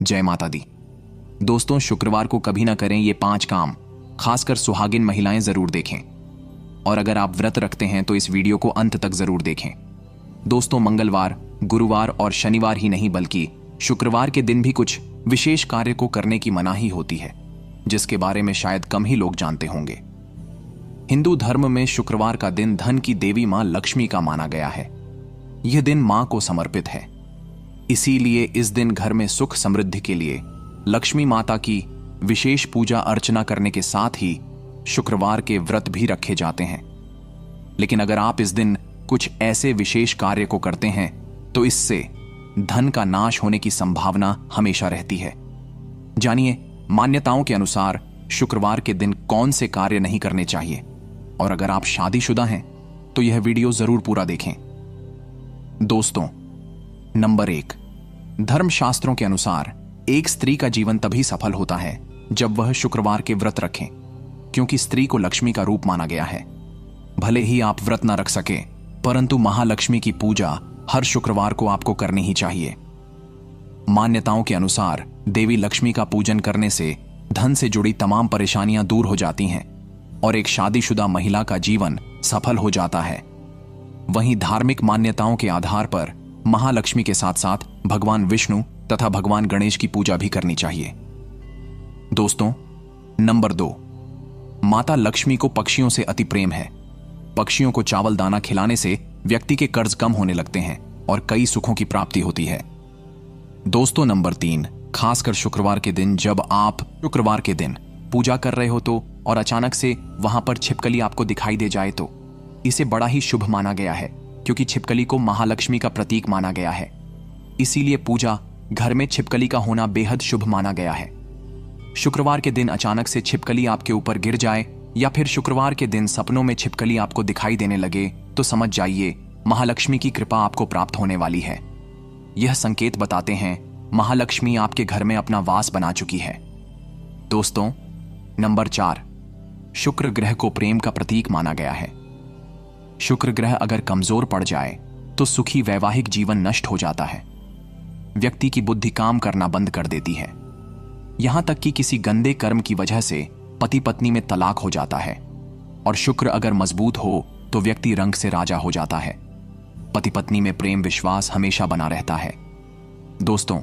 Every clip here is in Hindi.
जय माता दी। दोस्तों, शुक्रवार को कभी ना करें ये 5 काम, खासकर सुहागिन महिलाएं जरूर देखें। और अगर आप व्रत रखते हैं तो इस वीडियो को अंत तक जरूर देखें। दोस्तों, मंगलवार, गुरुवार और शनिवार ही नहीं बल्कि शुक्रवार के दिन भी कुछ विशेष कार्य को करने की मनाही होती है, जिसके बारे में शायद कम ही लोग जानते होंगे। हिंदू धर्म में शुक्रवार का दिन धन की देवी मां लक्ष्मी का माना गया है। यह दिन मां को समर्पित है, इसीलिए इस दिन घर में सुख समृद्धि के लिए लक्ष्मी माता की विशेष पूजा अर्चना करने के साथ ही शुक्रवार के व्रत भी रखे जाते हैं। लेकिन अगर आप इस दिन कुछ ऐसे विशेष कार्य को करते हैं तो इससे धन का नाश होने की संभावना हमेशा रहती है। जानिए, मान्यताओं के अनुसार शुक्रवार के दिन कौन से कार्य नहीं करने चाहिए। और अगर आप शादीशुदा हैं तो यह वीडियो जरूर पूरा देखें। दोस्तों, नंबर 1, धर्मशास्त्रों के अनुसार एक स्त्री का जीवन तभी सफल होता है जब वह शुक्रवार के व्रत रखें, क्योंकि स्त्री को लक्ष्मी का रूप माना गया है। भले ही आप व्रत न रख सके, परंतु महालक्ष्मी की पूजा हर शुक्रवार को आपको करनी ही चाहिए। मान्यताओं के अनुसार देवी लक्ष्मी का पूजन करने से धन से जुड़ी तमाम परेशानियां दूर हो जाती हैं और एक शादीशुदा महिला का जीवन सफल हो जाता है। वहीं धार्मिक मान्यताओं के आधार पर महालक्ष्मी के साथ साथ भगवान विष्णु तथा भगवान गणेश की पूजा भी करनी चाहिए। दोस्तों, नंबर 2, माता लक्ष्मी को पक्षियों से अति प्रेम है। पक्षियों को चावल दाना खिलाने से व्यक्ति के कर्ज कम होने लगते हैं और कई सुखों की प्राप्ति होती है। दोस्तों, नंबर 3, खासकर शुक्रवार के दिन जब आप शुक्रवार के दिन पूजा कर रहे हो तो और अचानक से वहां पर छिपकली आपको दिखाई दे जाए तो इसे बड़ा ही शुभ माना गया है, क्योंकि छिपकली को महालक्ष्मी का प्रतीक माना गया है। इसीलिए पूजा घर में छिपकली का होना बेहद शुभ माना गया है। शुक्रवार के दिन अचानक से छिपकली आपके ऊपर गिर जाए या फिर शुक्रवार के दिन सपनों में छिपकली आपको दिखाई देने लगे तो समझ जाइए महालक्ष्मी की कृपा आपको प्राप्त होने वाली है। यह संकेत बताते हैं महालक्ष्मी आपके घर में अपना वास बना चुकी है। दोस्तों, नंबर 4, शुक्र ग्रह को प्रेम का प्रतीक माना गया है। शुक्र ग्रह अगर कमजोर पड़ जाए तो सुखी वैवाहिक जीवन नष्ट हो जाता है। व्यक्ति की बुद्धि काम करना बंद कर देती है। यहां तक कि किसी गंदे कर्म की वजह से पति पत्नी में तलाक हो जाता है। और शुक्र अगर मजबूत हो तो व्यक्ति रंग से राजा हो जाता है। पति पत्नी में प्रेम विश्वास हमेशा बना रहता है। दोस्तों,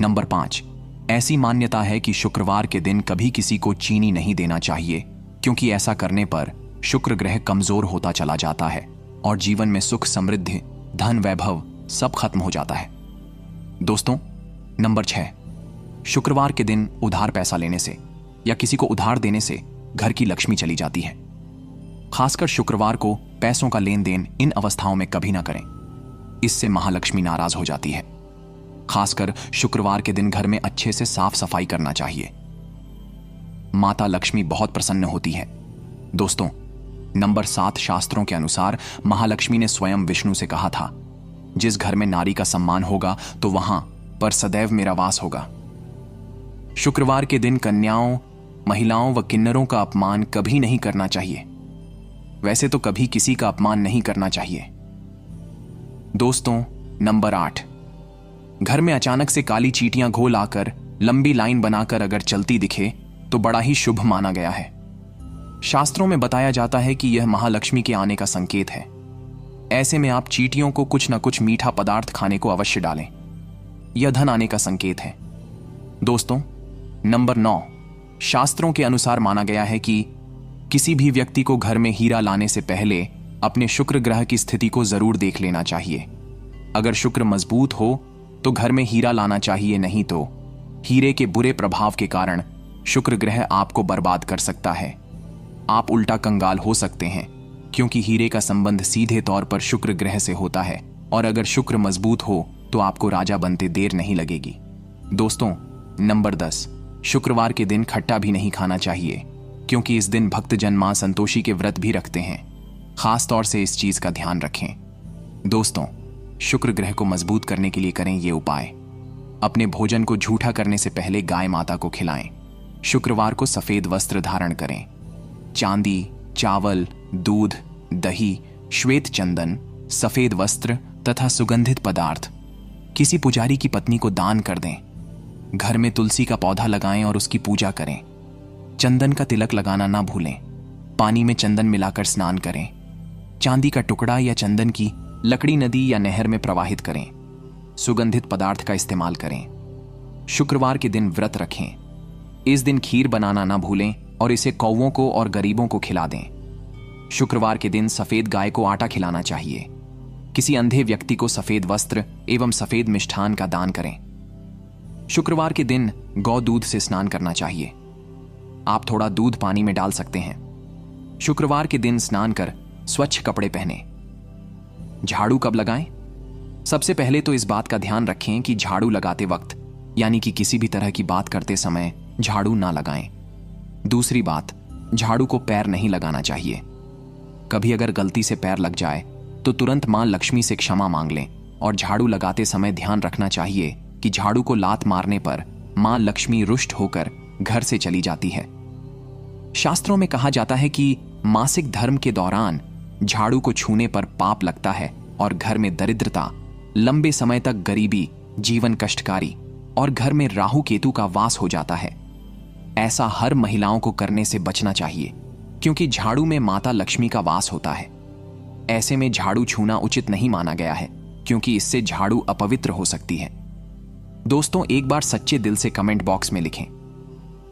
नंबर 5, ऐसी मान्यता है कि शुक्रवार के दिन कभी किसी को चीनी नहीं देना चाहिए, क्योंकि ऐसा करने पर शुक्र ग्रह कमजोर होता चला जाता है और जीवन में सुख समृद्धि धन वैभव सब खत्म हो जाता है। दोस्तों, नंबर 6, शुक्रवार के दिन उधार पैसा लेने से या किसी को उधार देने से घर की लक्ष्मी चली जाती है। खासकर शुक्रवार को पैसों का लेन देन इन अवस्थाओं में कभी ना करें, इससे महालक्ष्मी नाराज हो जाती है। खासकर शुक्रवार के दिन घर में अच्छे से साफ सफाई करना चाहिए। माता लक्ष्मी बहुत प्रसन्न होती है। दोस्तों, नंबर 7, शास्त्रों के अनुसार महालक्ष्मी ने स्वयं विष्णु से कहा था, जिस घर में नारी का सम्मान होगा तो वहां पर सदैव मेरा वास होगा। शुक्रवार के दिन कन्याओं, महिलाओं व किन्नरों का अपमान कभी नहीं करना चाहिए। वैसे तो कभी किसी का अपमान नहीं करना चाहिए। दोस्तों, नंबर 8, घर में अचानक से काली चींटियां घोल आकर लंबी लाइन बनाकर अगर चलती दिखे तो बड़ा ही शुभ माना गया है। शास्त्रों में बताया जाता है कि यह महालक्ष्मी के आने का संकेत है। ऐसे में आप चींटियों को कुछ न कुछ मीठा पदार्थ खाने को अवश्य डालें। यह धन आने का संकेत है। दोस्तों, नंबर 9, शास्त्रों के अनुसार माना गया है कि किसी भी व्यक्ति को घर में हीरा लाने से पहले अपने शुक्र ग्रह की स्थिति को जरूर देख लेना चाहिए। अगर शुक्र मजबूत हो तो घर में हीरा लाना चाहिए, नहीं तो हीरे के बुरे प्रभाव के कारण शुक्र ग्रह आपको बर्बाद कर सकता है। आप उल्टा कंगाल हो सकते हैं, क्योंकि हीरे का संबंध सीधे तौर पर शुक्र ग्रह से होता है और अगर शुक्र मजबूत हो तो आपको राजा बनते देर नहीं लगेगी। दोस्तों, नंबर 10, शुक्रवार के दिन खट्टा भी नहीं खाना चाहिए, क्योंकि इस दिन भक्तजन मां संतोषी के व्रत भी रखते हैं। खास तौर से इस चीज का ध्यान रखें। दोस्तों, शुक्र ग्रह को मजबूत करने के लिए करें ये उपाय। अपने भोजन को झूठा करने से पहले गाय माता को खिलाएं। शुक्रवार को सफेद वस्त्र धारण करें। चांदी, चावल, दूध, दही, श्वेत चंदन, सफेद वस्त्र तथा सुगंधित पदार्थ किसी पुजारी की पत्नी को दान कर दें। घर में तुलसी का पौधा लगाएं और उसकी पूजा करें। चंदन का तिलक लगाना ना भूलें। पानी में चंदन मिलाकर स्नान करें। चांदी का टुकड़ा या चंदन की लकड़ी नदी या नहर में प्रवाहित करें। सुगंधित पदार्थ का इस्तेमाल करें। शुक्रवार के दिन व्रत रखें। इस दिन खीर बनाना ना भूलें और इसे कौवों को और गरीबों को खिला दें। शुक्रवार के दिन सफेद गाय को आटा खिलाना चाहिए। किसी अंधे व्यक्ति को सफेद वस्त्र एवं सफेद मिष्ठान का दान करें। शुक्रवार के दिन गौ दूध से स्नान करना चाहिए। आप थोड़ा दूध पानी में डाल सकते हैं। शुक्रवार के दिन स्नान कर स्वच्छ कपड़े पहने। झाड़ू कब लगाएं? सबसे पहले तो इस बात का ध्यान रखें कि झाड़ू लगाते वक्त यानी कि किसी भी तरह की बात करते समय झाड़ू ना लगाएं। दूसरी बात, झाड़ू को पैर नहीं लगाना चाहिए। कभी अगर गलती से पैर लग जाए तो तुरंत मां लक्ष्मी से क्षमा मांग लें और झाड़ू लगाते समय ध्यान रखना चाहिए कि झाड़ू को लात मारने पर मां लक्ष्मी रुष्ट होकर घर से चली जाती है। शास्त्रों में कहा जाता है कि मासिक धर्म के दौरान झाड़ू को छूने पर पाप लगता है और घर में दरिद्रता, लंबे समय तक गरीबी, जीवन कष्टकारी और घर में राहु केतु का वास हो जाता है। ऐसा हर महिलाओं को करने से बचना चाहिए क्योंकि झाड़ू में माता लक्ष्मी का वास होता है। ऐसे में झाड़ू छूना उचित नहीं माना गया है क्योंकि इससे झाड़ू अपवित्र हो सकती है। दोस्तों, एक बार सच्चे दिल से कमेंट बॉक्स में लिखें,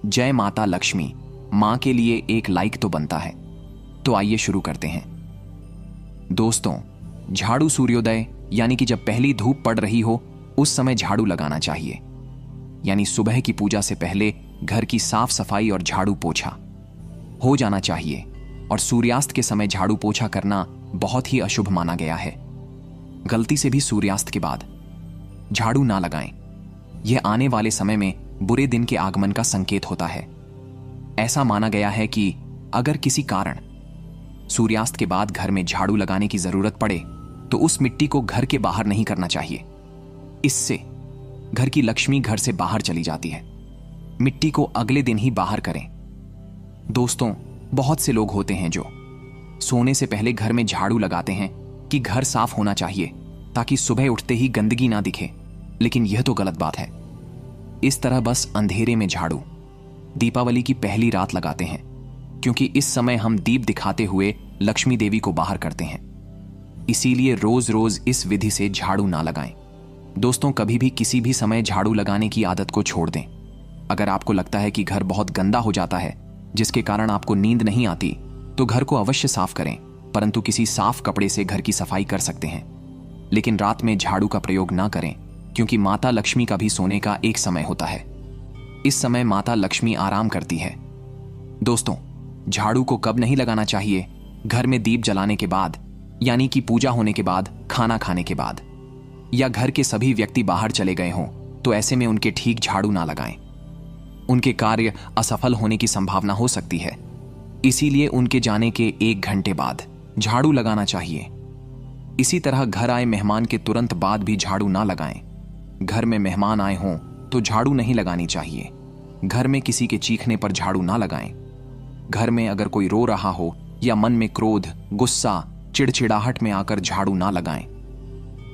जय माता लक्ष्मी। मां के लिए एक लाइक तो बनता है। तो आइए शुरू करते हैं। दोस्तों, झाड़ू सूर्योदय यानी कि जब पहली धूप पड़ रही हो उस समय झाड़ू लगाना चाहिए। यानी सुबह की पूजा से पहले घर की साफ सफाई और झाड़ू पोछा हो जाना चाहिए और सूर्यास्त के समय झाड़ू पोछा करना बहुत ही अशुभ माना गया है। गलती से भी सूर्यास्त के बाद झाड़ू ना लगाएं। यह आने वाले समय में बुरे दिन के आगमन का संकेत होता है। ऐसा माना गया है कि अगर किसी कारण सूर्यास्त के बाद घर में झाड़ू लगाने की जरूरत पड़े तो उस मिट्टी को घर के बाहर नहीं करना चाहिए। इससे घर की लक्ष्मी घर से बाहर चली जाती है। मिट्टी को अगले दिन ही बाहर करें। दोस्तों, बहुत से लोग होते हैं जो सोने से पहले घर में झाड़ू लगाते हैं कि घर साफ होना चाहिए ताकि सुबह उठते ही गंदगी ना दिखे, लेकिन यह तो गलत बात है। इस तरह बस अंधेरे में झाड़ू दीपावली की पहली रात लगाते हैं क्योंकि इस समय हम दीप दिखाते हुए लक्ष्मी देवी को बाहर करते हैं। इसीलिए रोज रोज इस विधि से झाड़ू ना लगाएं। दोस्तों, कभी भी किसी भी समय झाड़ू लगाने की आदत को छोड़ दें। अगर आपको लगता है कि घर बहुत गंदा हो जाता है जिसके कारण आपको नींद नहीं आती तो घर को अवश्य साफ करें, परंतु किसी साफ कपड़े से घर की सफाई कर सकते हैं। लेकिन रात में झाड़ू का प्रयोग ना करें क्योंकि माता लक्ष्मी का भी सोने का एक समय होता है। इस समय माता लक्ष्मी आराम करती है। दोस्तों, झाड़ू को कब नहीं लगाना चाहिए? घर में दीप जलाने के बाद यानी कि पूजा होने के बाद, खाना खाने के बाद, या घर के सभी व्यक्ति बाहर चले गए हों तो ऐसे में उनके ठीक झाड़ू ना लगाएं। उनके कार्य असफल होने की संभावना हो सकती है। इसीलिए उनके जाने के 1 घंटे बाद झाड़ू लगाना चाहिए। इसी तरह घर आए मेहमान के तुरंत बाद भी झाड़ू ना लगाएं। घर में मेहमान आए हों तो झाड़ू नहीं लगानी चाहिए। घर में किसी के चीखने पर झाड़ू ना लगाएं। घर में अगर कोई रो रहा हो या मन में क्रोध, गुस्सा, चिड़चिड़ाहट में आकर झाड़ू ना लगाएं।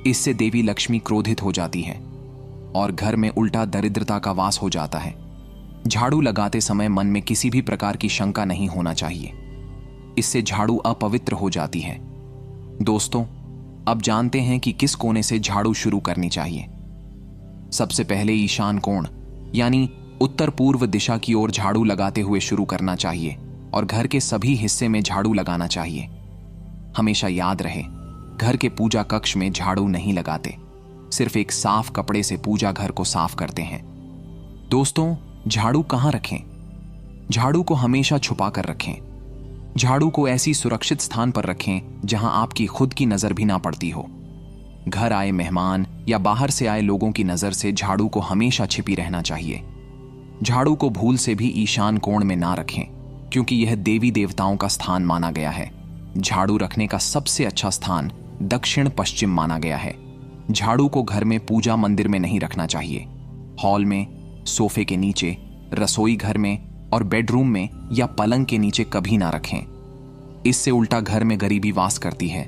इससे देवी लक्ष्मी क्रोधित हो जाती है और घर में उल्टा दरिद्रता का वास हो जाता है। झाड़ू लगाते समय मन में किसी भी प्रकार की शंका नहीं होना चाहिए। इससे झाड़ू अपवित्र हो जाती है। दोस्तों, अब जानते हैं कि किस कोने से झाड़ू शुरू करनी चाहिए। सबसे पहले ईशान कोण यानी उत्तर पूर्व दिशा की ओर झाड़ू लगाते हुए शुरू करना चाहिए और घर के सभी हिस्से में झाड़ू लगाना चाहिए। हमेशा याद रहे, घर के पूजा कक्ष में झाड़ू नहीं लगाते, सिर्फ एक साफ कपड़े से पूजा घर को साफ करते हैं। दोस्तों, झाड़ू कहां रखें? झाड़ू को हमेशा छुपा कर रखें। झाड़ू को ऐसी सुरक्षित स्थान पर रखें जहां आपकी खुद की नजर भी ना पड़ती हो। घर आए मेहमान या बाहर से आए लोगों की नजर से झाड़ू को हमेशा छिपी रहना चाहिए। झाड़ू को भूल से भी ईशान कोण में ना रखें क्योंकि यह देवी देवताओं का स्थान माना गया है। झाड़ू रखने का सबसे अच्छा स्थान दक्षिण पश्चिम माना गया है। झाड़ू को घर में पूजा मंदिर में नहीं रखना चाहिए। हॉल में, सोफे के नीचे, रसोई घर में और बेडरूम में या पलंग के नीचे कभी ना रखें। इससे उल्टा घर में गरीबी वास करती है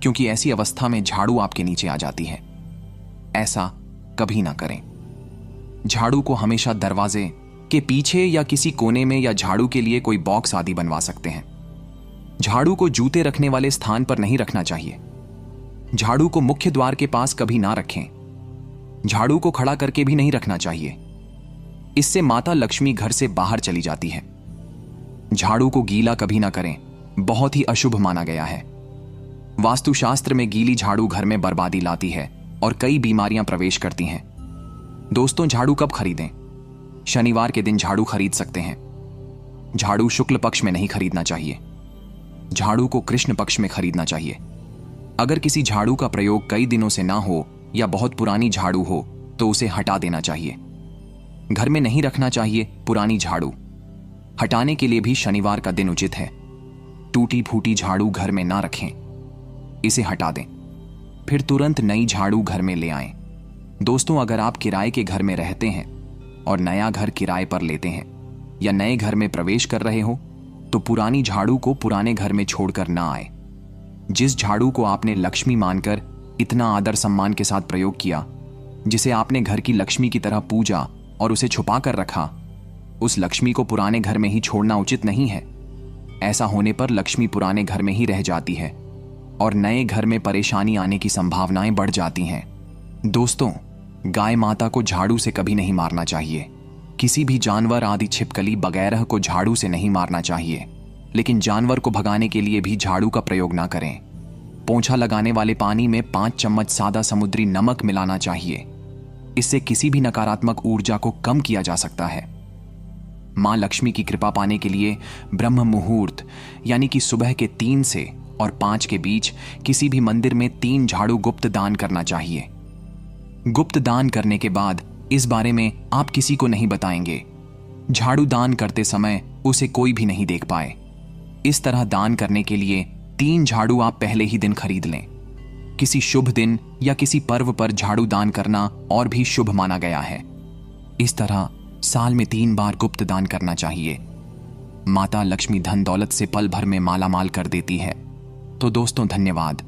क्योंकि ऐसी अवस्था में झाड़ू आपके नीचे आ जाती है। ऐसा कभी ना करें। झाड़ू को हमेशा दरवाजे के पीछे या किसी कोने में या झाड़ू के लिए कोई बॉक्स आदि बनवा सकते हैं। झाड़ू को जूते रखने वाले स्थान पर नहीं रखना चाहिए। झाड़ू को मुख्य द्वार के पास कभी ना रखें। झाड़ू को खड़ा करके भी नहीं रखना चाहिए, इससे माता लक्ष्मी घर से बाहर चली जाती है। झाड़ू को गीला कभी ना करें, बहुत ही अशुभ माना गया है। वास्तुशास्त्र में गीली झाड़ू घर में बर्बादी लाती है और कई बीमारियां प्रवेश करती हैं। दोस्तों, झाड़ू कब खरीदें? शनिवार के दिन झाड़ू खरीद सकते हैं। झाड़ू शुक्ल पक्ष में नहीं खरीदना चाहिए। झाड़ू को कृष्ण पक्ष में खरीदना चाहिए। अगर किसी झाड़ू का प्रयोग कई दिनों से ना हो या बहुत पुरानी झाड़ू हो तो उसे हटा देना चाहिए। घर में नहीं रखना चाहिए पुरानी झाड़ू। हटाने के लिए भी शनिवार का दिन उचित है। टूटी फूटी झाड़ू घर में ना रखें, इसे हटा दें, फिर तुरंत नई झाड़ू घर में ले आएं। दोस्तों, अगर आप किराए के घर में रहते हैं और नया घर किराए पर लेते हैं या नए घर में प्रवेश कर रहे हो तो पुरानी झाड़ू को पुराने घर में छोड़कर ना आए। जिस झाड़ू को आपने लक्ष्मी मानकर इतना आदर सम्मान के साथ प्रयोग किया, जिसे आपने घर की लक्ष्मी की तरह पूजा और उसे छुपा कर रखा, उस लक्ष्मी को पुराने घर में ही छोड़ना उचित नहीं है। ऐसा होने पर लक्ष्मी पुराने घर में ही रह जाती है और नए घर में परेशानी आने की संभावनाएं बढ़ जाती हैं। दोस्तों, गाय माता को झाड़ू से कभी नहीं मारना चाहिए। किसी भी जानवर आदि छिपकली वगैरह को झाड़ू से नहीं मारना चाहिए, लेकिन जानवर को भगाने के लिए भी झाड़ू का प्रयोग ना करें। पोंछा लगाने वाले पानी में 5 चम्मच सादा समुद्री नमक मिलाना चाहिए। इससे किसी भी नकारात्मक ऊर्जा को कम किया जा सकता है। मां लक्ष्मी की कृपा पाने के लिए ब्रह्म मुहूर्त यानी कि सुबह के 3 से और 5 के बीच किसी भी मंदिर में 3 झाड़ू गुप्त दान करना चाहिए। गुप्त दान करने के बाद इस बारे में आप किसी को नहीं बताएंगे। झाड़ू दान करते समय उसे कोई भी नहीं देख पाए। इस तरह दान करने के लिए 3 झाड़ू आप पहले ही दिन खरीद लें। किसी शुभ दिन या किसी पर्व पर झाड़ू दान करना और भी शुभ माना गया है। इस तरह साल में 3 बार गुप्त दान करना चाहिए। माता लक्ष्मी धन दौलत से पल भर में माला माल कर देती है। तो दोस्तों, धन्यवाद।